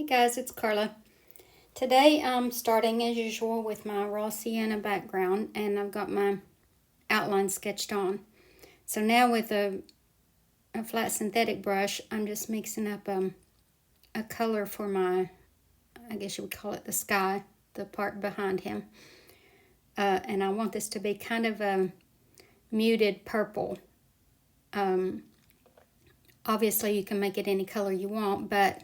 Hey guys, it's Carla. Today I'm starting as usual with my raw sienna background, and I've got my outline sketched on. So now with a flat synthetic brush, I'm just mixing up a color for my, I guess you would call it the sky, the part behind him. And I want this to be kind of a muted purple. Obviously you can make it any color you want, but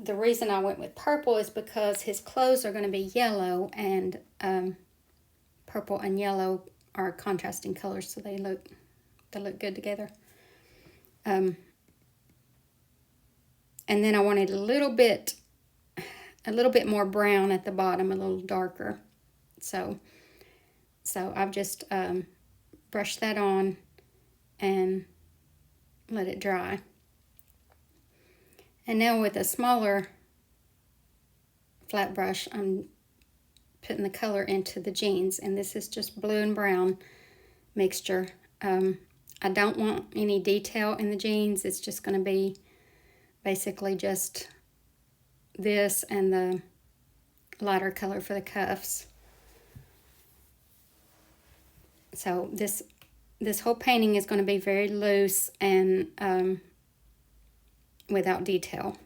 the reason I went with purple is because his clothes are going to be yellow, and purple and yellow are contrasting colors, so they look good together. And then I wanted a little bit more brown at the bottom, a little darker. So I've just brushed that on and let it dry. And now with a smaller flat brush, I'm putting the color into the jeans, and this is just blue and brown mixture. I don't want any detail in the jeans. It's just going to be basically just this and the lighter color for the cuffs. So this whole painting is going to be very loose and without detail.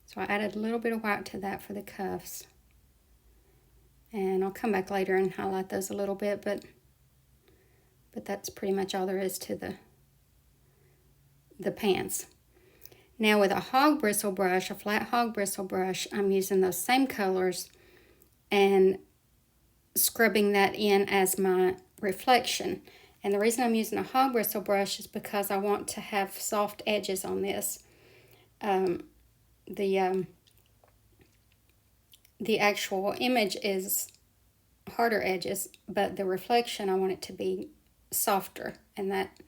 So I added a little bit of white to that for the cuffs. And I'll come back later and highlight those a little bit, but that's pretty much all there is to the pants. Now with a hog bristle brush, a flat hog bristle brush, I'm using those same colors and scrubbing that in as my reflection. And the reason I'm using a hog bristle brush is because I want to have soft edges on this. The actual image is harder edges, but the reflection, I want it to be softer, and that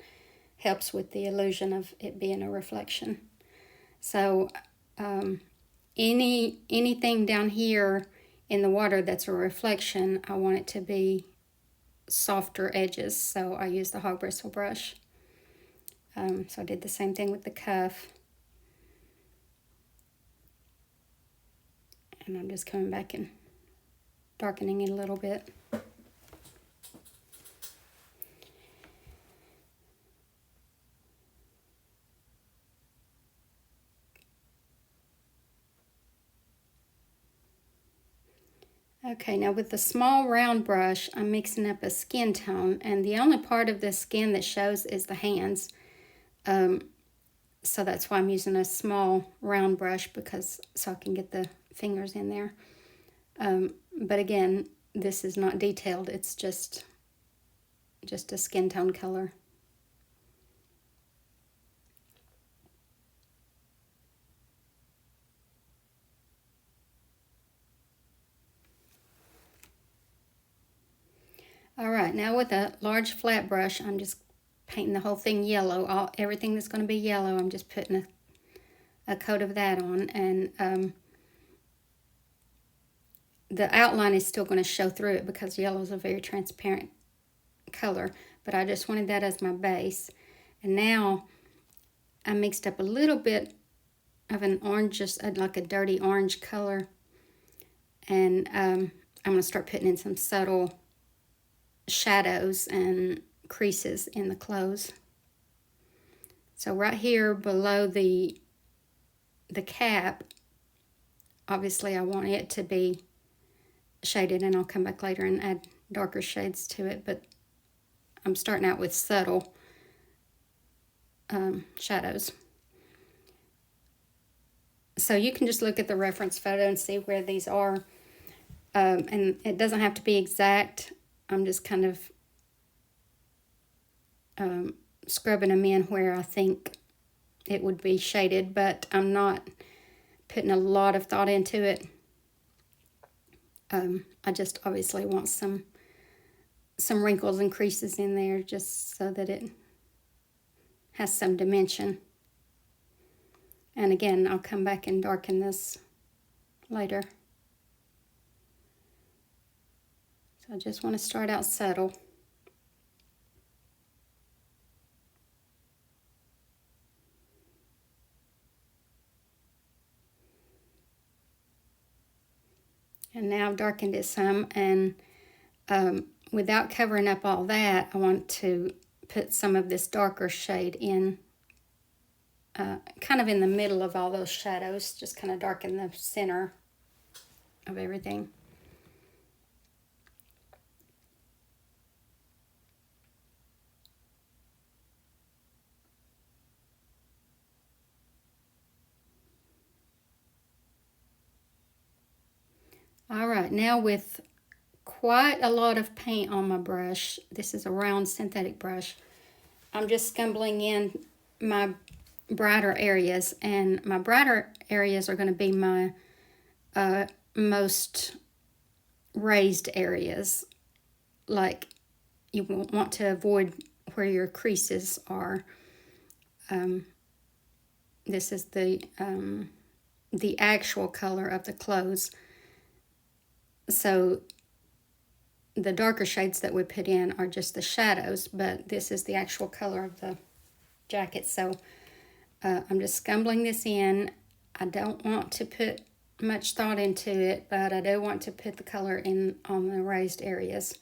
helps with the illusion of it being a reflection. So anything down here in the water that's a reflection, I want it to be softer edges, so I use the hog bristle brush. So I did the same thing with the cuff. And I'm just coming back and darkening it a little bit. Okay, now with the small round brush, I'm mixing up a skin tone, and the only part of the skin that shows is the hands. So that's why I'm using a small round brush, so I can get the fingers in there. But again, this is not detailed, it's just a skin tone color. All right, now with a large flat brush, I'm just painting the whole thing yellow. Everything that's going to be yellow, I'm just putting a coat of that on, and the outline is still going to show through it because yellow is a very transparent color, but I just wanted that as my base. And now I mixed up a little bit of an orange, just like a dirty orange color, and I'm going to start putting in some subtle shadows and creases in the clothes. So right here below the cap, obviously I want it to be shaded, and I'll come back later and add darker shades to it, but I'm starting out with subtle shadows. So you can just look at the reference photo and see where these are, and it doesn't have to be exact. I'm just kind of scrubbing them in where I think it would be shaded, but I'm not putting a lot of thought into it. I just obviously want some wrinkles and creases in there just so that it has some dimension. And again, I'll come back and darken this later. So I just want to start out subtle. And now I've darkened it some, and without covering up all that, I want to put some of this darker shade in, kind of in the middle of all those shadows, just kind of darken the center of everything. All right, now with quite a lot of paint on my brush, this is a round synthetic brush, I'm just scumbling in my brighter areas, and my brighter areas are going to be my most raised areas. Like, you want to avoid where your creases are. This is the actual color of the clothes. So the darker shades that we put in are just the shadows, but this is the actual color of the jacket. So I'm just scumbling this in. I don't want to put much thought into it, but I do want to put the color in on the raised areas.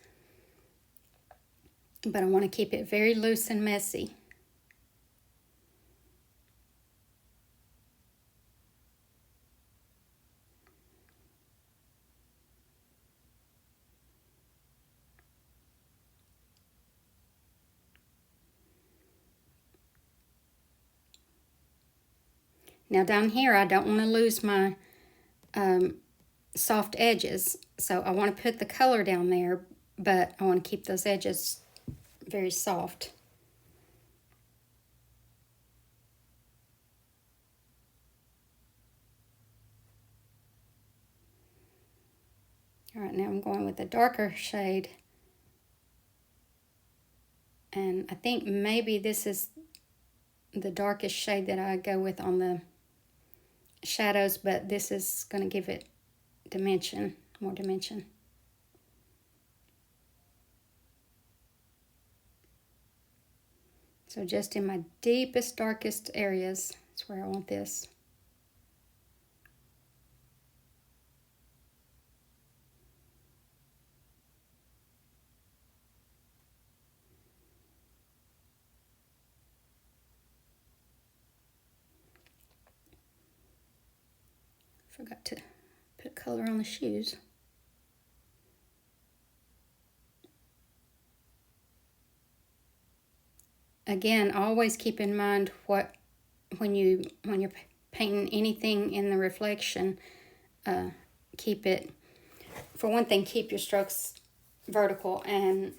But I want to keep it very loose and messy. Now down here, I don't want to lose my soft edges, so I want to put the color down there, but I want to keep those edges very soft. All right, now I'm going with a darker shade, and I think maybe this is the darkest shade that I go with on the shadows, but this is going to give it dimension, more dimension. So just in my deepest, darkest areas, that's where I want this. Forgot to put color on the shoes. Again, always keep in mind when you're painting anything in the reflection, keep it, for one thing, keep your strokes vertical, and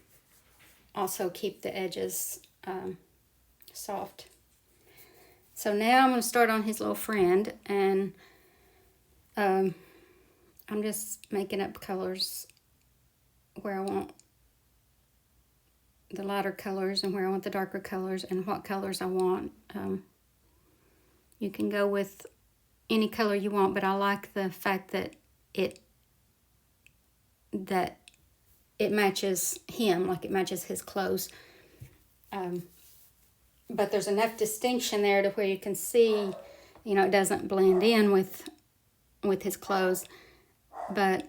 also keep the edges soft. So now I'm going to start on his little friend, and I'm just making up colors where I want the lighter colors and where I want the darker colors and what colors I want. You can go with any color you want, but I like the fact that it matches him, like it matches his clothes. But there's enough distinction there to where you can see, you know, it doesn't blend in with his clothes, but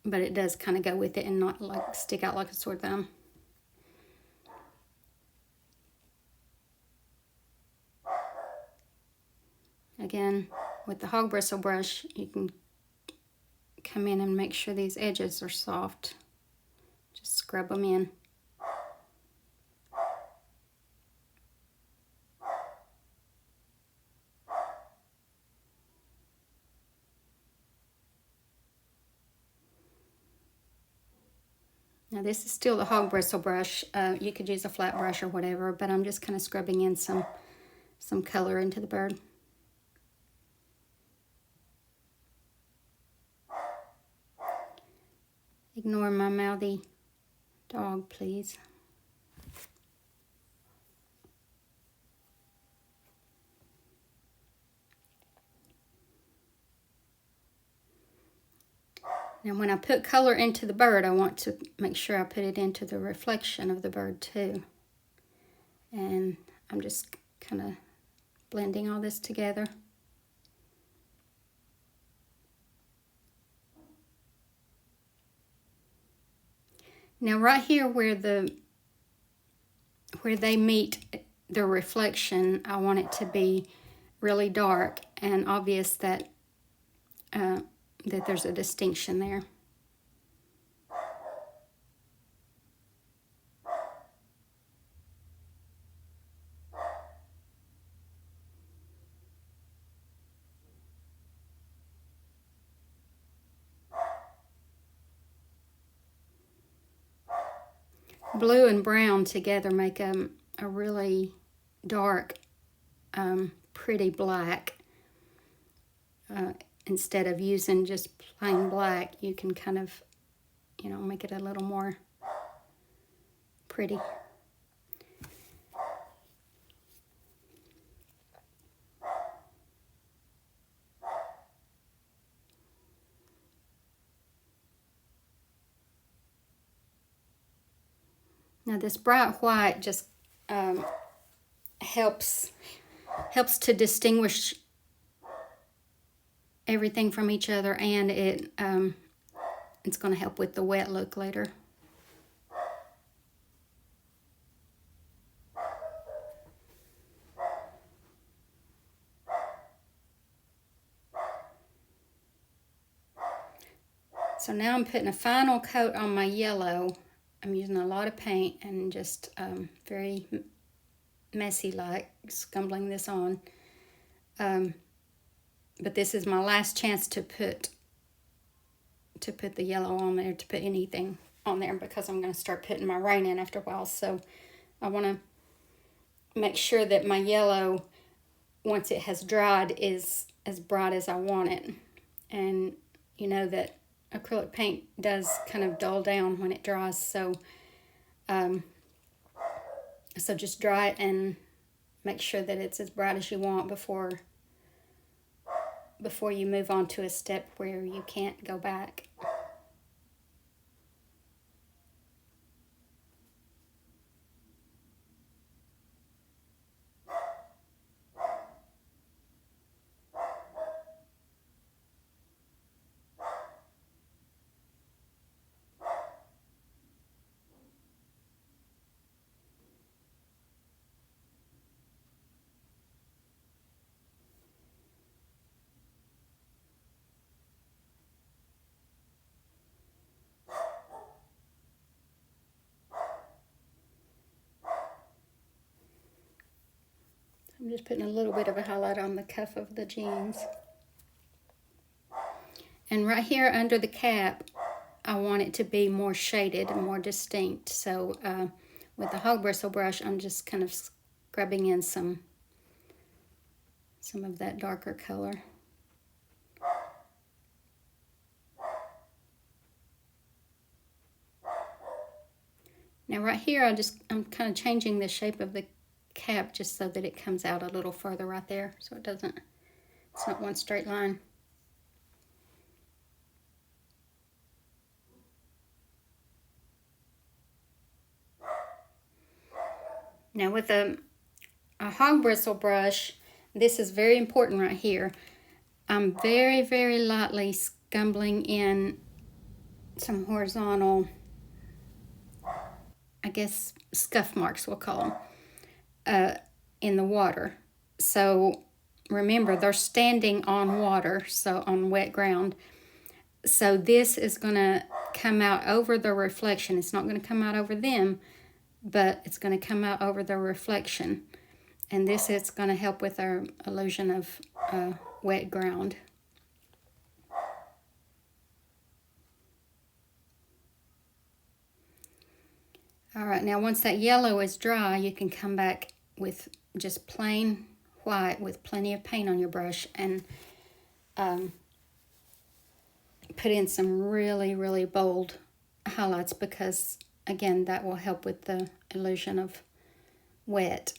it does kind of go with it and not like stick out like a sore thumb. Again, with the hog bristle brush, you can come in and make sure these edges are soft. Just scrub them in. Now this is still the hog bristle brush. You could use a flat brush or whatever, but I'm just kind of scrubbing in some color into the bird. Ignore my mouthy dog, please. Now when I put color into the bird, I want to make sure I put it into the reflection of the bird too. And I'm just kind of blending all this together. Now right here where they meet the reflection, I want it to be really dark and obvious that that there's a distinction there. Blue and brown together make a really dark, pretty black. Instead of using just plain black, you can kind of, make it a little more pretty. Now this bright white just helps to distinguish everything from each other, and it's going to help with the wet look later. So now I'm putting a final coat on my yellow. I'm using a lot of paint and just very messy, like scumbling this on. But this is my last chance to put the yellow on there, to put anything on there, because I'm going to start putting my rain in after a while. So I want to make sure that my yellow, once it has dried, is as bright as I want it. And you know that acrylic paint does kind of dull down when it dries, so so just dry it and make sure that it's as bright as you want before you move on to a step where you can't go back. I'm just putting a little bit of a highlight on the cuff of the jeans. And right here under the cap, I want it to be more shaded and more distinct. So with the hog bristle brush, I'm just kind of scrubbing in some of that darker color. Now right here, I'm kind of changing the shape of the cap just so that it comes out a little further right there, so it's not one straight line. Now with a hog bristle brush, this is very important right here. I'm very, very lightly scumbling in some horizontal, I guess, scuff marks, we'll call them, in the water. So remember, they're standing on water, so on wet ground. So this is going to come out over the reflection. It's not going to come out over them, but it's going to come out over the reflection. And this is going to help with our illusion of wet ground. All right, now once that yellow is dry, you can come back with just plain white with plenty of paint on your brush and put in some really, really bold highlights, because again, that will help with the illusion of wet.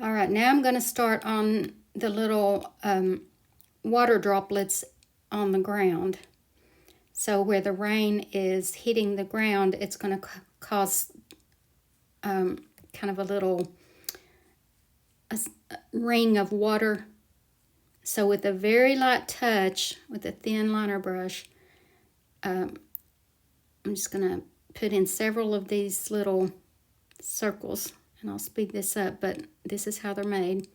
All right, now I'm going to start on the little water droplets on the ground. So where the rain is hitting the ground, it's going to cause kind of a little ring of water. So with a very light touch, with a thin liner brush, I'm just going to put in several of these little circles. And I'll speed this up, but this is how they're made.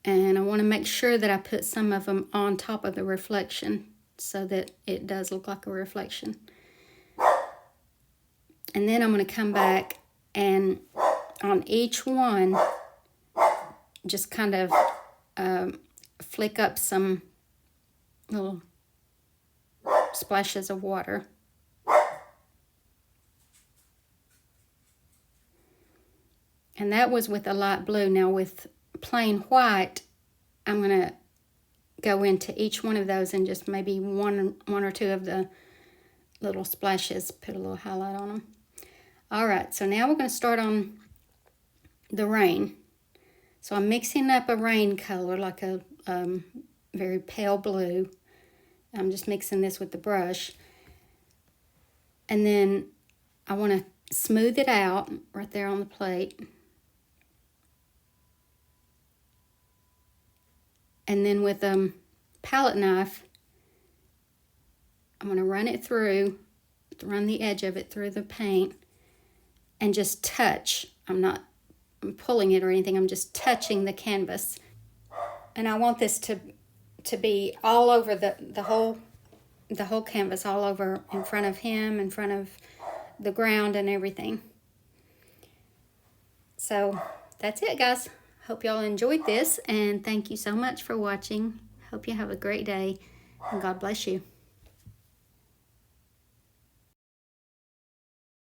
And I want to make sure that I put some of them on top of the reflection so that it does look like a reflection. And then I'm going to come back and on each one, just kind of flick up some little splashes of water. And that was with a light blue. Now with plain white, I'm going to go into each one of those and just maybe one or two of the little splashes, put a little highlight on them. All right, so now we're going to start on the rain. So I'm mixing up a rain color, like a very pale blue. I'm just mixing this with the brush. And then I want to smooth it out right there on the plate. And then with a palette knife, I'm going to run the edge of it through the paint and just touch. I'm pulling it or anything, I'm just touching the canvas. And I want this to be all over the whole canvas, all over in front of him, in front of the ground and everything. So that's it, guys. Hope y'all enjoyed this, and thank you so much for watching. Hope you have a great day, and God bless you.